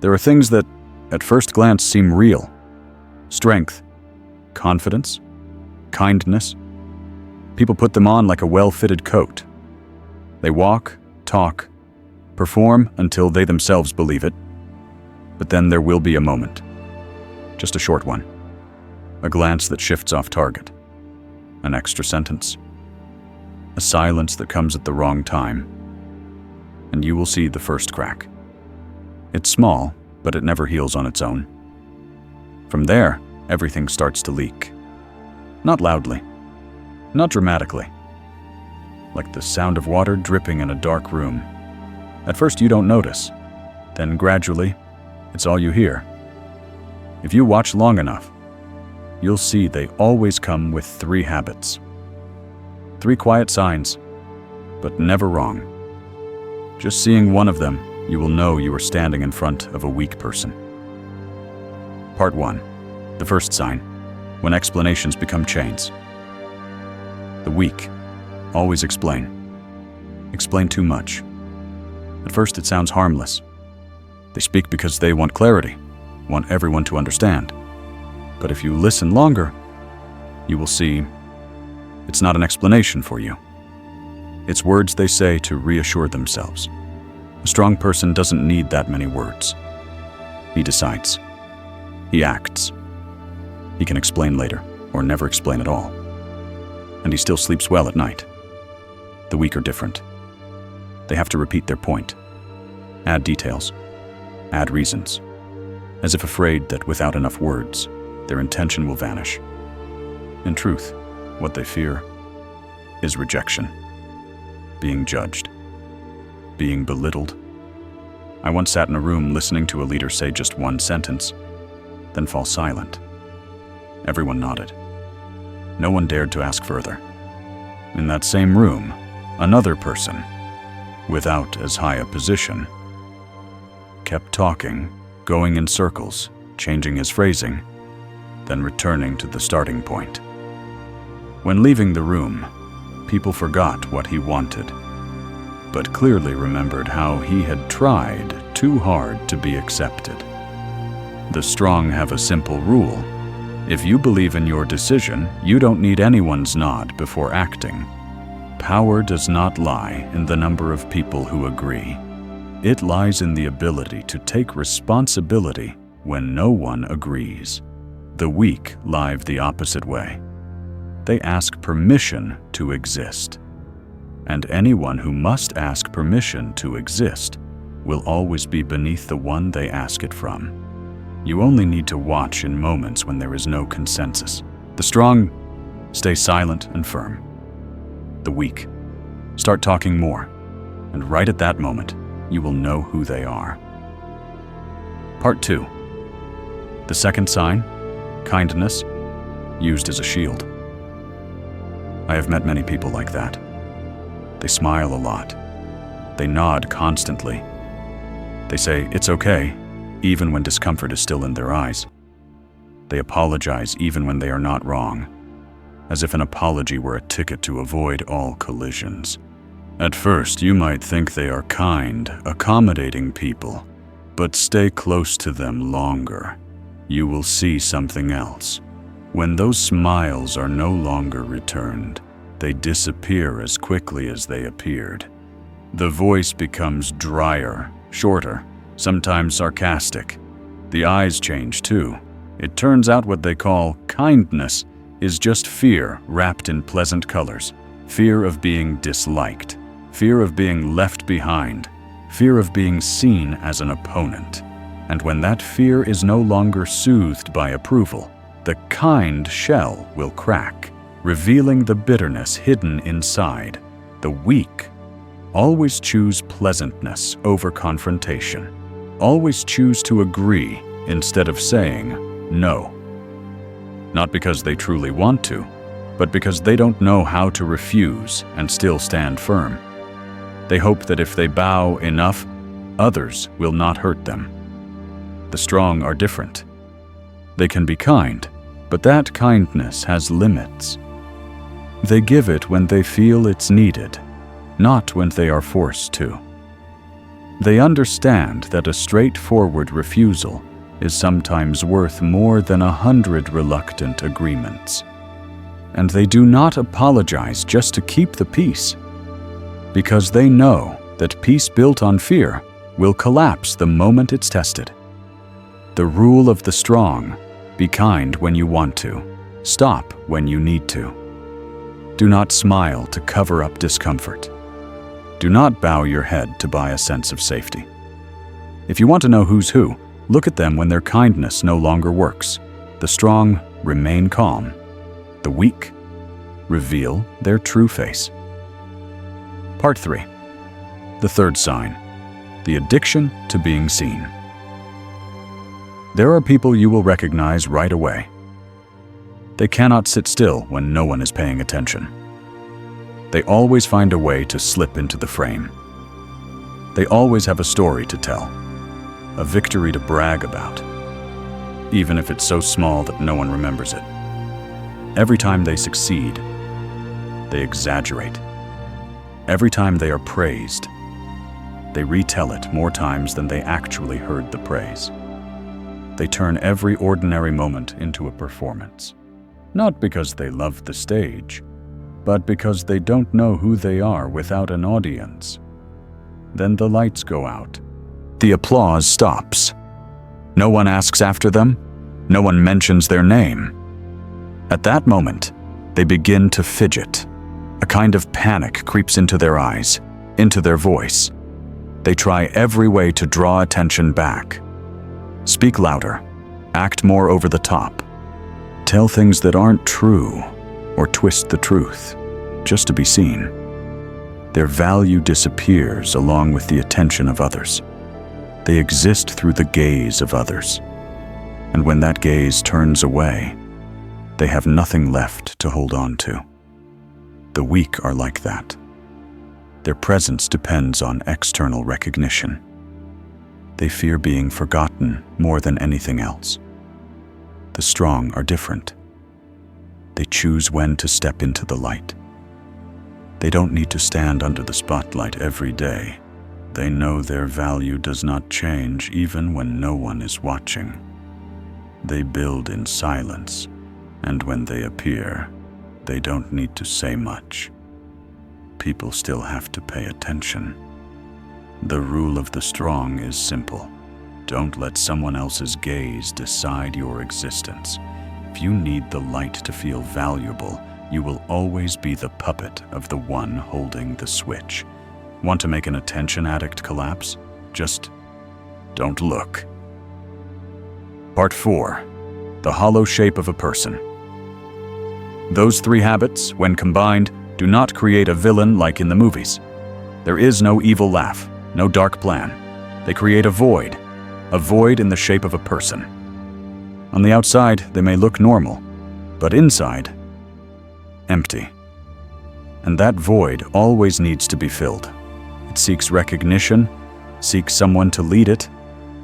There are things that, at first glance, seem real. Strength, confidence, kindness. People put them on like a well-fitted coat. They walk, talk, perform until they themselves believe it. But then there will be a moment. Just a short one. A glance that shifts off target. An extra sentence. A silence that comes at the wrong time. And you will see the first crack. It's small, but it never heals on its own. From there, everything starts to leak. Not loudly. Not dramatically. Like the sound of water dripping in a dark room. At first you don't notice. Then gradually, it's all you hear. If you watch long enough, you'll see they always come with 3 habits. 3 quiet signs, but never wrong. Just seeing one of them, you will know you are standing in front of a weak person. Part 1. The first sign, when explanations become chains. The weak always explain. Explain too much. At first it sounds harmless. They speak because they want clarity, want everyone to understand. But if you listen longer, you will see it's not an explanation for you. It's words they say to reassure themselves. A strong person doesn't need that many words. He decides. He acts. He can explain later, or never explain at all. And he still sleeps well at night. The weak are different. They have to repeat their point. Add details. Add reasons. As if afraid that without enough words, their intention will vanish. In truth, what they fear is rejection. Being judged. Being belittled. I once sat in a room listening to a leader say just one sentence, then fall silent. Everyone nodded. No one dared to ask further. In that same room, another person, without as high a position, kept talking, going in circles, changing his phrasing, then returning to the starting point. When leaving the room, people forgot what he wanted, but clearly remembered how he had tried too hard to be accepted. The strong have a simple rule. If you believe in your decision, you don't need anyone's nod before acting. Power does not lie in the number of people who agree. It lies in the ability to take responsibility when no one agrees. The weak live the opposite way. They ask permission to exist. And anyone who must ask permission to exist will always be beneath the one they ask it from. You only need to watch in moments when there is no consensus. The strong stay silent and firm. The weak start talking more, and right at that moment, you will know who they are. Part 2. The second sign, kindness, used as a shield. I have met many people like that. They smile a lot. They nod constantly. They say, "It's okay," even when discomfort is still in their eyes. They apologize even when they are not wrong, as if an apology were a ticket to avoid all collisions. At first, you might think they are kind, accommodating people, but stay close to them longer. You will see something else. When those smiles are no longer returned, they disappear as quickly as they appeared. The voice becomes drier, shorter, sometimes sarcastic. The eyes change too. It turns out what they call kindness is just fear wrapped in pleasant colors. Fear of being disliked. Fear of being left behind. Fear of being seen as an opponent. And when that fear is no longer soothed by approval, the kind shell will crack, revealing the bitterness hidden inside. The weak always choose pleasantness over confrontation. Always choose to agree instead of saying no. Not because they truly want to, but because they don't know how to refuse and still stand firm. They hope that if they bow enough, others will not hurt them. The strong are different. They can be kind, but that kindness has limits. They give it when they feel it's needed, not when they are forced to. They understand that a straightforward refusal is sometimes worth more than 100 reluctant agreements. And they do not apologize just to keep the peace, because they know that peace built on fear will collapse the moment it's tested. The rule of the strong: be kind when you want to, stop when you need to. Do not smile to cover up discomfort. Do not bow your head to buy a sense of safety. If you want to know who's who, look at them when their kindness no longer works. The strong remain calm. The weak reveal their true face. Part 3. The third sign: the addiction to being seen. There are people you will recognize right away. They cannot sit still when no one is paying attention. They always find a way to slip into the frame. They always have a story to tell, a victory to brag about, even if it's so small that no one remembers it. Every time they succeed, they exaggerate. Every time they are praised, they retell it more times than they actually heard the praise. They turn every ordinary moment into a performance, not because they love the stage, but because they don't know who they are without an audience. Then the lights go out. The applause stops. No one asks after them. No one mentions their name. At that moment, they begin to fidget. A kind of panic creeps into their eyes, into their voice. They try every way to draw attention back. Speak louder. Act more over the top. Tell things that aren't true, or twist the truth, just to be seen. Their value disappears along with the attention of others. They exist through the gaze of others. And when that gaze turns away, they have nothing left to hold on to. The weak are like that. Their presence depends on external recognition. They fear being forgotten more than anything else. The strong are different. They choose when to step into the light. They don't need to stand under the spotlight every day. They know their value does not change even when no one is watching. They build in silence, and when they appear, they don't need to say much. People still have to pay attention. The rule of the strong is simple. Don't let someone else's gaze decide your existence. If you need the light to feel valuable, you will always be the puppet of the one holding the switch. Want to make an attention addict collapse? Just don't look. Part 4. The hollow shape of a person. Those 3 habits, when combined, do not create a villain like in the movies. There is no evil laugh, no dark plan. They create a void in the shape of a person. On the outside, they may look normal, but inside, empty. And that void always needs to be filled. It seeks recognition, seeks someone to lead it,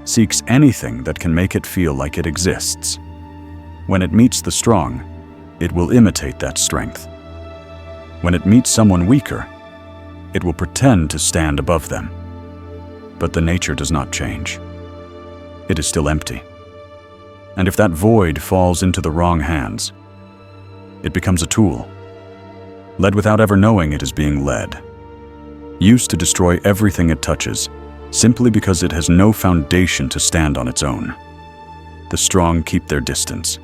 seeks anything that can make it feel like it exists. When it meets the strong, it will imitate that strength. When it meets someone weaker, it will pretend to stand above them. But the nature does not change. It is still empty. And if that void falls into the wrong hands, it becomes a tool, led without ever knowing it is being led, used to destroy everything it touches, simply because it has no foundation to stand on its own. The strong keep their distance.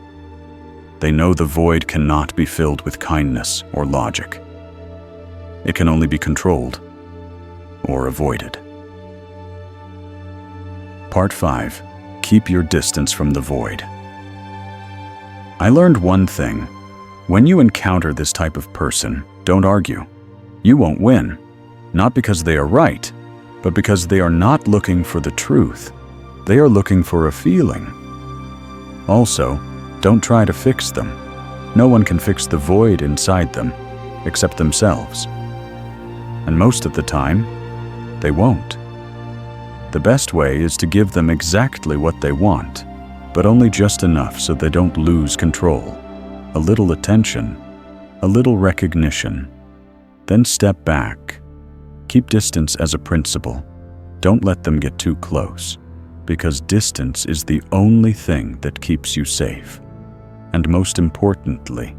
They know the void cannot be filled with kindness or logic. It can only be controlled or avoided. Part 5. Keep your distance from the void. I learned one thing. When you encounter this type of person, don't argue. You won't win, not because they are right, but because they are not looking for the truth. They are looking for a feeling. Also, don't try to fix them. No one can fix the void inside them, except themselves. And most of the time, they won't. The best way is to give them exactly what they want, but only just enough so they don't lose control. A little attention, a little recognition. Then step back. Keep distance as a principle. Don't let them get too close, because distance is the only thing that keeps you safe. And most importantly,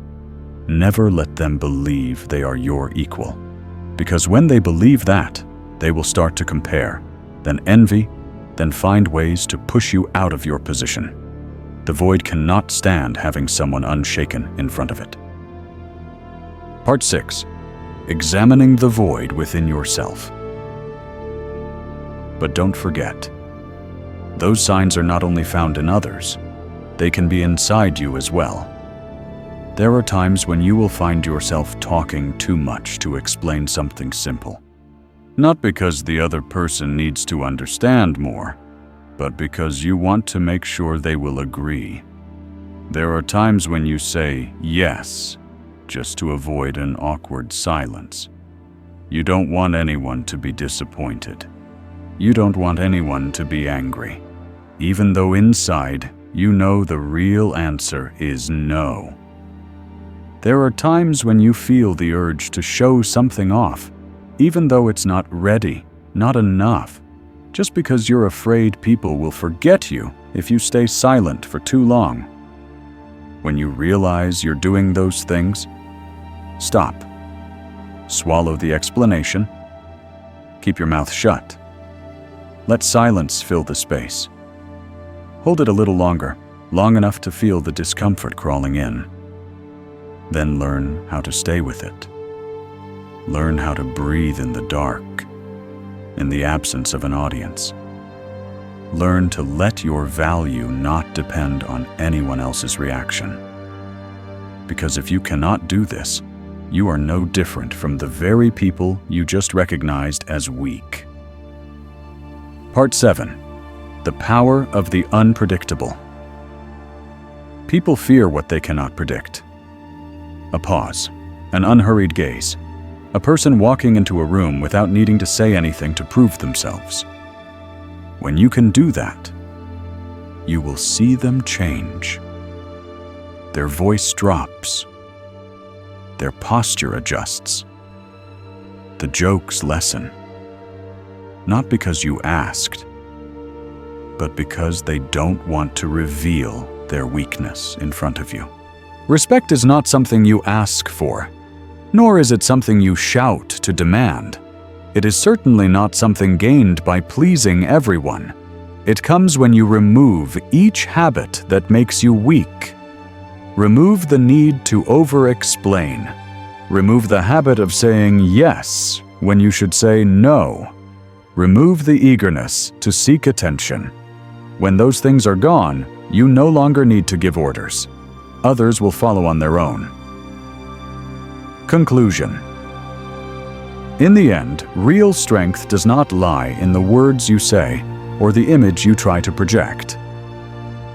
never let them believe they are your equal. Because when they believe that, they will start to compare, then envy, then find ways to push you out of your position. The void cannot stand having someone unshaken in front of it. Part 6. Examining the void within yourself. But don't forget, those signs are not only found in others, they can be inside you as well. There are times when you will find yourself talking too much to explain something simple. Not because the other person needs to understand more, but because you want to make sure they will agree. There are times when you say yes, just to avoid an awkward silence. You don't want anyone to be disappointed. You don't want anyone to be angry, even though inside you know the real answer is no. There are times when you feel the urge to show something off, even though it's not ready, not enough, just because you're afraid people will forget you if you stay silent for too long. When you realize you're doing those things, stop. Swallow the explanation. Keep your mouth shut. Let silence fill the space. Hold it a little longer, long enough to feel the discomfort crawling in. Then learn how to stay with it. Learn how to breathe in the dark, in the absence of an audience. Learn to let your value not depend on anyone else's reaction. Because if you cannot do this, you are no different from the very people you just recognized as weak. Part 7. The power of the unpredictable. People fear what they cannot predict. A pause, an unhurried gaze, a person walking into a room without needing to say anything to prove themselves. When you can do that, you will see them change. Their voice drops. Their posture adjusts. The jokes lessen. Not because you asked, but because they don't want to reveal their weakness in front of you. Respect is not something you ask for, nor is it something you shout to demand. It is certainly not something gained by pleasing everyone. It comes when you remove each habit that makes you weak. Remove the need to over-explain. Remove the habit of saying yes when you should say no. Remove the eagerness to seek attention. When those things are gone, you no longer need to give orders. Others will follow on their own. Conclusion. In the end, real strength does not lie in the words you say or the image you try to project.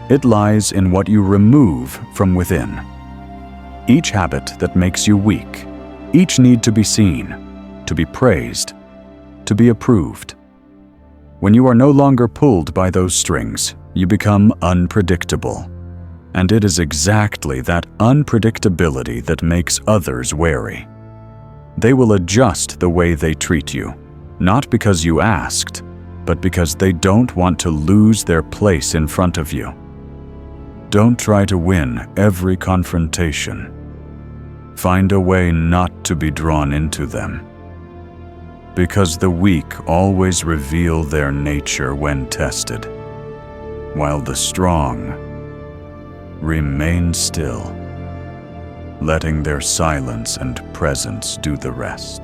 It lies in what you remove from within. Each habit that makes you weak, each need to be seen, to be praised, to be approved. When you are no longer pulled by those strings, you become unpredictable. And it is exactly that unpredictability that makes others wary. They will adjust the way they treat you, not because you asked, but because they don't want to lose their place in front of you. Don't try to win every confrontation. Find a way not to be drawn into them. Because the weak always reveal their nature when tested, while the strong remain still, letting their silence and presence do the rest.